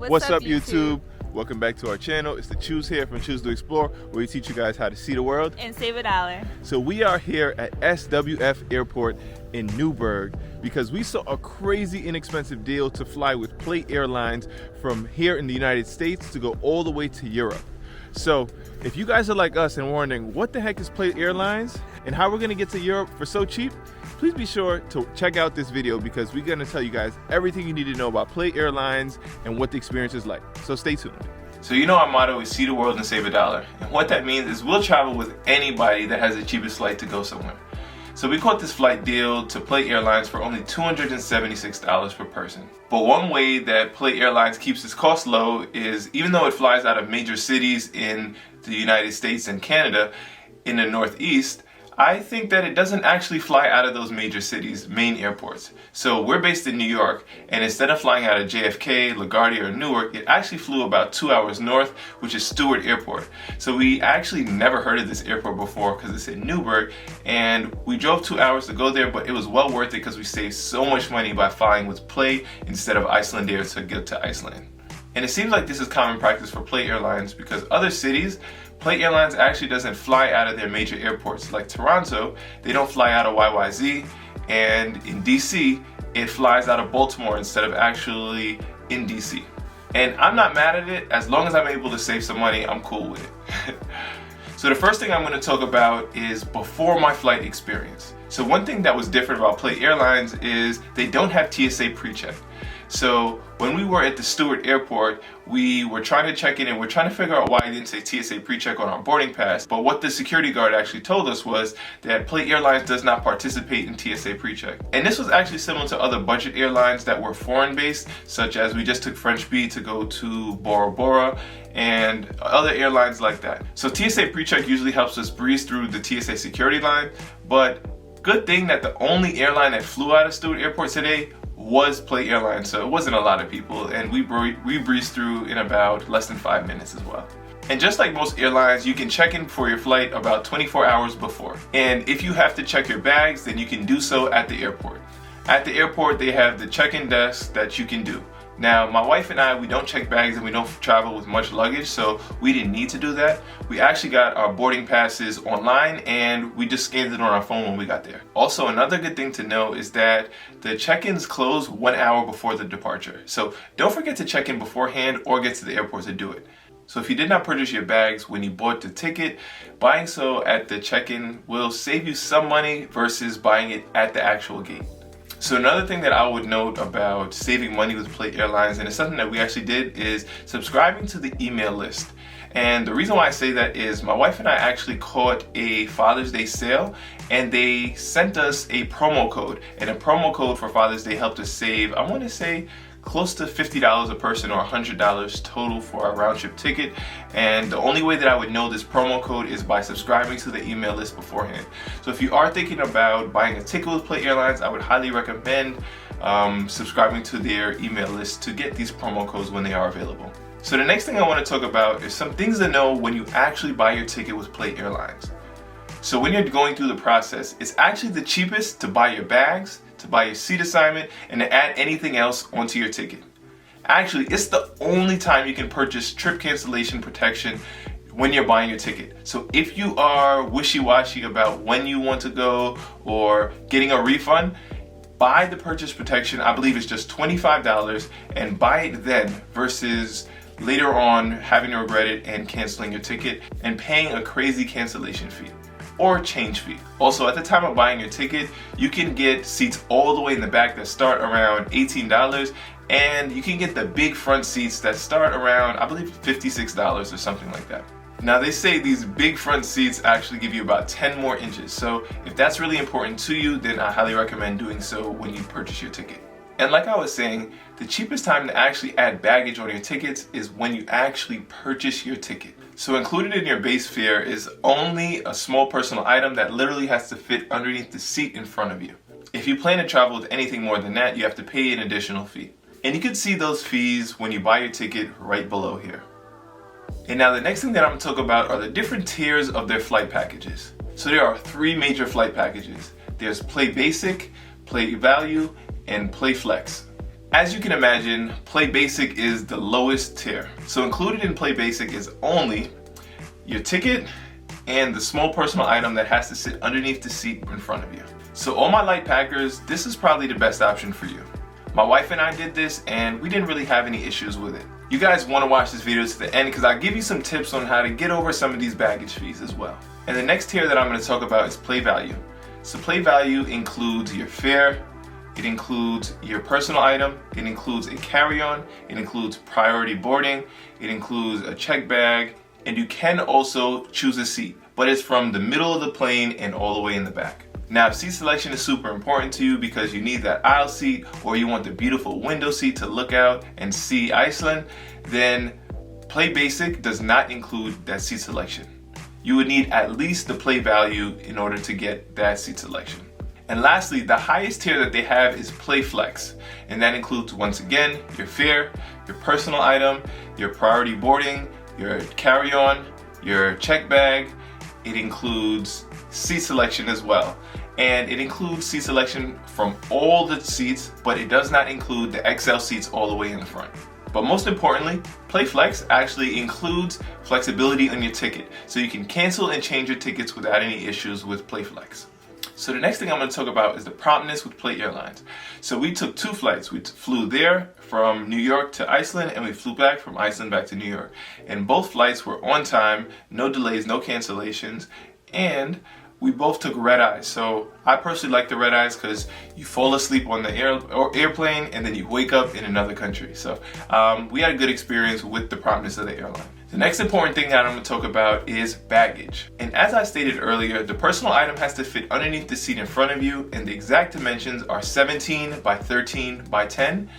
What's up, YouTube? Welcome back to our channel. It's the Choose here from Choose to Explore, where we teach you guys how to see the world and save $1. So we are here at SWF Airport in Newburgh because we saw a crazy inexpensive deal to fly with Play Airlines from here in the United States to go all the way to Europe. So if you guys are like us and wondering what the heck is Play Airlines and how we're gonna get to Europe for so cheap, please be sure to check out this video because we're gonna tell you guys everything you need to know about Play Airlines and what the experience is like. So stay tuned. So you know our motto is see the world and save $1. And what that means is we'll travel with anybody that has the cheapest flight to go somewhere. So we caught this flight deal to Play Airlines for only $276 per person. But one way that Play Airlines keeps its costs low is even though it flies out of major cities in the United States and Canada in the Northeast, I think that it doesn't actually fly out of those major cities' main airports. So we're based in New York, and instead of flying out of JFK, LaGuardia, or Newark, it actually flew about 2 hours north, which is Stewart Airport. So we actually never heard of this airport before because it's in Newburgh, and we drove 2 hours to go there, but it was well worth it because we saved so much money by flying with Play instead of Icelandair to get to Iceland. And it seems like this is common practice for Play Airlines because other cities, Play Airlines actually doesn't fly out of their major airports. Like Toronto, they don't fly out of YYZ, and in DC, it flies out of Baltimore instead of actually in DC. And I'm not mad at it. As long as I'm able to save some money, I'm cool with it. So the first thing I'm going to talk about is before my flight experience. So one thing that was different about Play Airlines is they don't have TSA Precheck. So when we were at the Stewart Airport, we were trying to check in and we're trying to figure out why it didn't say TSA Precheck on our boarding pass. But what the security guard actually told us was that Play Airlines does not participate in TSA Precheck. And this was actually similar to other budget airlines that were foreign based, such as we just took French Bee to go to Bora Bora and other airlines like that. So TSA Precheck usually helps us breeze through the TSA security line, but good thing that the only airline that flew out of Stewart Airport today was Play Airlines, so it wasn't a lot of people, and we breezed through in about less than 5 minutes as well. And just like most airlines, you can check in for your flight about 24 hours before. And if you have to check your bags, then you can do so at the airport. At the airport, they have the check-in desk that you can do. Now, my wife and I, we don't check bags and we don't travel with much luggage, so we didn't need to do that. We actually got our boarding passes online and we just scanned it on our phone when we got there. Also, another good thing to know is that the check-ins close 1 hour before the departure. So don't forget to check in beforehand or get to the airport to do it. So if you did not purchase your bags when you bought the ticket, buying so at the check-in will save you some money versus buying it at the actual gate. So another thing that I would note about saving money with Play Airlines, and it's something that we actually did, is subscribing to the email list. And the reason why I say that is my wife and I actually caught a Father's Day sale, and they sent us a promo code. And a promo code for Father's Day helped us save, I want to say, close to $50 a person or $100 total for our round trip ticket. And the only way that I would know this promo code is by subscribing to the email list beforehand. So if you are thinking about buying a ticket with Play Airlines, I would highly recommend subscribing to their email list to get these promo codes when they are available. So the next thing I want to talk about is some things to know when you actually buy your ticket with Play Airlines. So when you're going through the process, it's actually the cheapest to buy your bags, to buy your seat assignment, and to add anything else onto your ticket. Actually, it's the only time you can purchase trip cancellation protection when you're buying your ticket. So if you are wishy-washy about when you want to go or getting a refund, buy the purchase protection. I believe it's just $25 and buy it then versus later on having to regret it and canceling your ticket and paying a crazy cancellation fee or change fee. Also, at the time of buying your ticket, you can get seats all the way in the back that start around $18, and you can get the big front seats that start around, I believe, $56 or something like that. Now, they say these big front seats actually give you about 10 more inches, so if that's really important to you, then I highly recommend doing so when you purchase your ticket. And like I was saying, the cheapest time to actually add baggage on your tickets is when you actually purchase your ticket. So included in your base fare is only a small personal item that literally has to fit underneath the seat in front of you. If you plan to travel with anything more than that, you have to pay an additional fee. And you can see those fees when you buy your ticket right below here. And now the next thing that I'm going to talk about are the different tiers of their flight packages. So there are 3 major flight packages. There's Play Basic, Play Value, and Play Flex. As you can imagine, Play Basic is the lowest tier. So included in Play Basic is only your ticket and the small personal item that has to sit underneath the seat in front of you. So all my light packers, this is probably the best option for you. My wife and I did this and we didn't really have any issues with it. You guys want to watch this video to the end because I'll give you some tips on how to get over some of these baggage fees as well. And the next tier that I'm going to talk about is Play Value. So Play Value includes your fare, it includes your personal item, it includes a carry-on, it includes priority boarding, it includes a check bag, and you can also choose a seat, but it's from the middle of the plane and all the way in the back. Now, if seat selection is super important to you because you need that aisle seat or you want the beautiful window seat to look out and see Iceland, then Play Basic does not include that seat selection. You would need at least the Play Value in order to get that seat selection. And lastly, the highest tier that they have is Play Flex, and that includes, once again, your fare, your personal item, your priority boarding, your carry-on, your check bag. It includes seat selection as well. And it includes seat selection from all the seats, but it does not include the XL seats all the way in the front. But most importantly, Play Flex actually includes flexibility on your ticket, so you can cancel and change your tickets without any issues with Play Flex. So the next thing I'm going to talk about is the promptness with Play Airlines. So we took 2 flights. We flew there from New York to Iceland, and we flew back from Iceland back to New York. And both flights were on time, no delays, no cancellations, and we both took red eyes. So I personally like the red eyes because you fall asleep on the airplane and then you wake up in another country. So we had a good experience with the promptness of the airline. The next important thing that I'm going to talk about is baggage. And as I stated earlier, the personal item has to fit underneath the seat in front of you, and the exact dimensions are 17 by 13 by 10.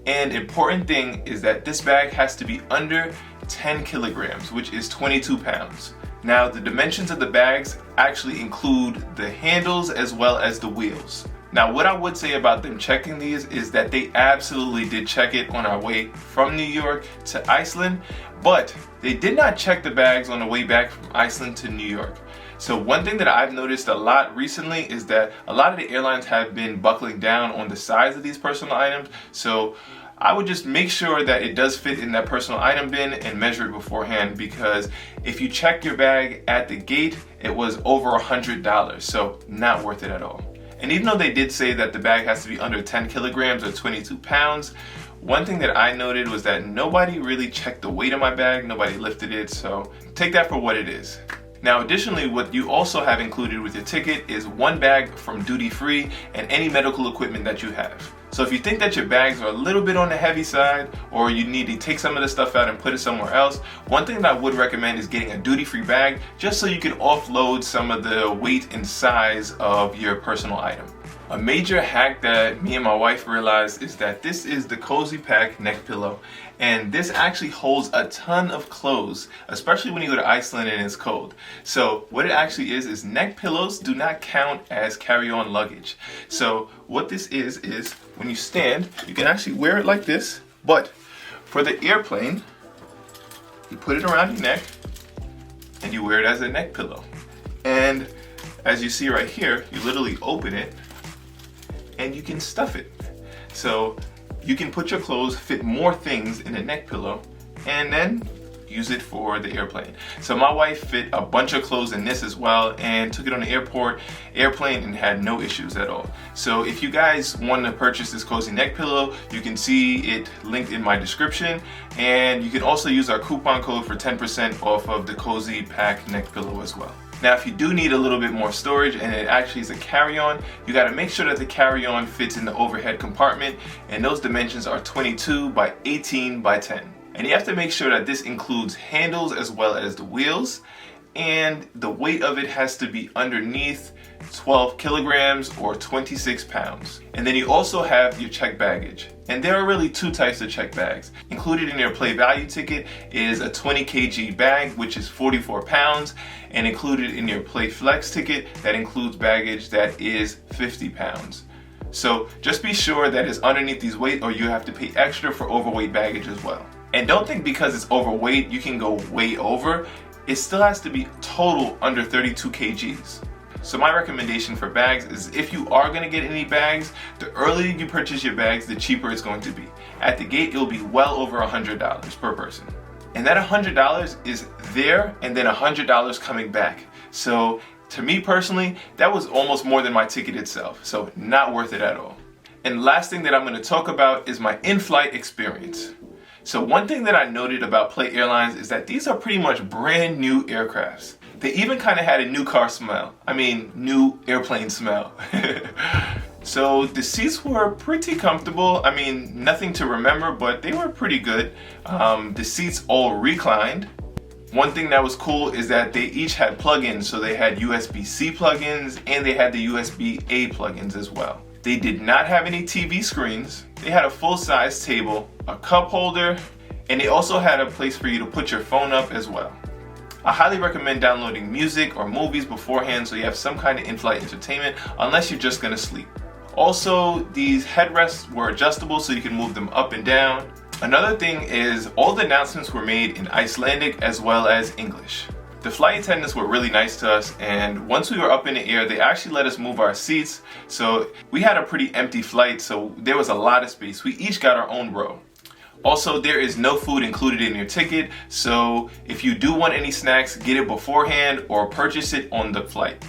And important thing is that this bag has to be under 10 kilograms, which is 22 pounds. Now, the dimensions of the bags actually include the handles as well as the wheels. Now, what I would say about them checking these is that they absolutely did check it on our way from New York to Iceland, but they did not check the bags on the way back from Iceland to New York. So one thing that I've noticed a lot recently is that a lot of the airlines have been buckling down on the size of these personal items. So I would just make sure that it does fit in that personal item bin and measure it beforehand, because if you check your bag at the gate, it was over $100, so not worth it at all. And even though they did say that the bag has to be under 10 kilograms or 22 pounds, one thing that I noted was that nobody really checked the weight of my bag, nobody lifted it, so take that for what it is. Now, additionally, what you also have included with your ticket is 1 bag from duty free and any medical equipment that you have. So if you think that your bags are a little bit on the heavy side, or you need to take some of the stuff out and put it somewhere else, one thing that I would recommend is getting a duty-free bag, just so you can offload some of the weight and size of your personal item. A major hack that me and my wife realized is that this is the Cosy Pack neck pillow, and this actually holds a ton of clothes, especially when you go to Iceland and it's cold. So what it actually is neck pillows do not count as carry-on luggage. So what this is when you stand, you can actually wear it like this, but for the airplane, you put it around your neck and you wear it as a neck pillow. And as you see right here, you literally open it and you can stuff it. So you can put your clothes, fit more things in a neck pillow, and then use it for the airplane. So my wife fit a bunch of clothes in this as well and took it on the airplane and had no issues at all. So if you guys want to purchase this Cosy neck pillow, you can see it linked in my description, and you can also use our coupon code for 10% off of the Cosy Pack neck pillow as well. Now, if you do need a little bit more storage and it actually is a carry-on, you got to make sure that the carry-on fits in the overhead compartment, and those dimensions are 22 by 18 by 10. And you have to make sure that this includes handles as well as the wheels, and the weight of it has to be underneath 12 kilograms or 26 pounds. And then you also have your check baggage. And there are really 2 types of check bags. Included in your Play Value ticket is a 20 kg bag, which is 44 pounds, and included in your Play Flex ticket, that includes baggage that is 50 pounds. So just be sure that it's underneath these weight, or you have to pay extra for overweight baggage as well. And don't think because it's overweight, you can go way over. It still has to be total under 32 kgs. So my recommendation for bags is if you are going to get any bags, the earlier you purchase your bags, the cheaper it's going to be. At the gate, it'll be well over $100 per person. And that $100 is there and then $100 coming back. So to me personally, that was almost more than my ticket itself. So not worth it at all. And last thing that I'm going to talk about is my in-flight experience. So one thing that I noted about Play Airlines is that these are pretty much brand new aircrafts. They even kind of had a new car smell. I mean, new airplane smell. So the seats were pretty comfortable. I mean, nothing to remember, but they were pretty good. The seats all reclined. One thing that was cool is that they each had plugins. So they had USB-C plugins and they had the USB-A plugins as well. They did not have any TV screens. They had a full-size table, a cup holder, and they also had a place for you to put your phone up as well. I highly recommend downloading music or movies beforehand so you have some kind of in-flight entertainment unless you're just gonna sleep. Also, these headrests were adjustable so you can move them up and down. Another thing is all the announcements were made in Icelandic as well as English. The flight attendants were really nice to us, and once we were up in the air, they actually let us move our seats. So we had a pretty empty flight, so there was a lot of space. We each got our own row. Also, there is no food included in your ticket, so if you do want any snacks, get it beforehand or purchase it on the flight.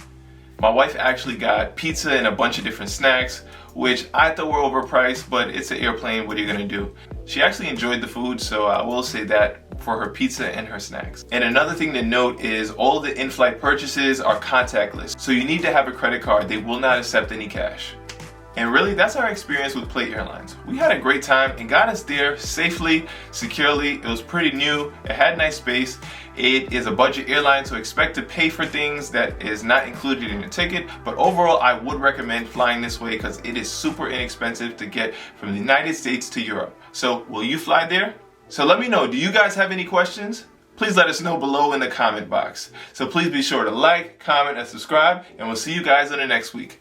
My wife actually got pizza and a bunch of different snacks, which I thought were overpriced, but it's an airplane, what are you gonna do? She actually enjoyed the food, so I will say that for her pizza and her snacks. And another thing to note is all the in-flight purchases are contactless, so you need to have a credit card. They will not accept any cash. And really, that's our experience with Play Airlines. We had a great time and got us there safely, securely. It was pretty new. It had nice space. It is a budget airline, so expect to pay for things that is not included in your ticket. But overall, I would recommend flying this way because it is super inexpensive to get from the United States to Europe. So will you fly there? So let me know, do you guys have any questions? Please let us know below in the comment box. So please be sure to like, comment, and subscribe, and we'll see you guys in the next week.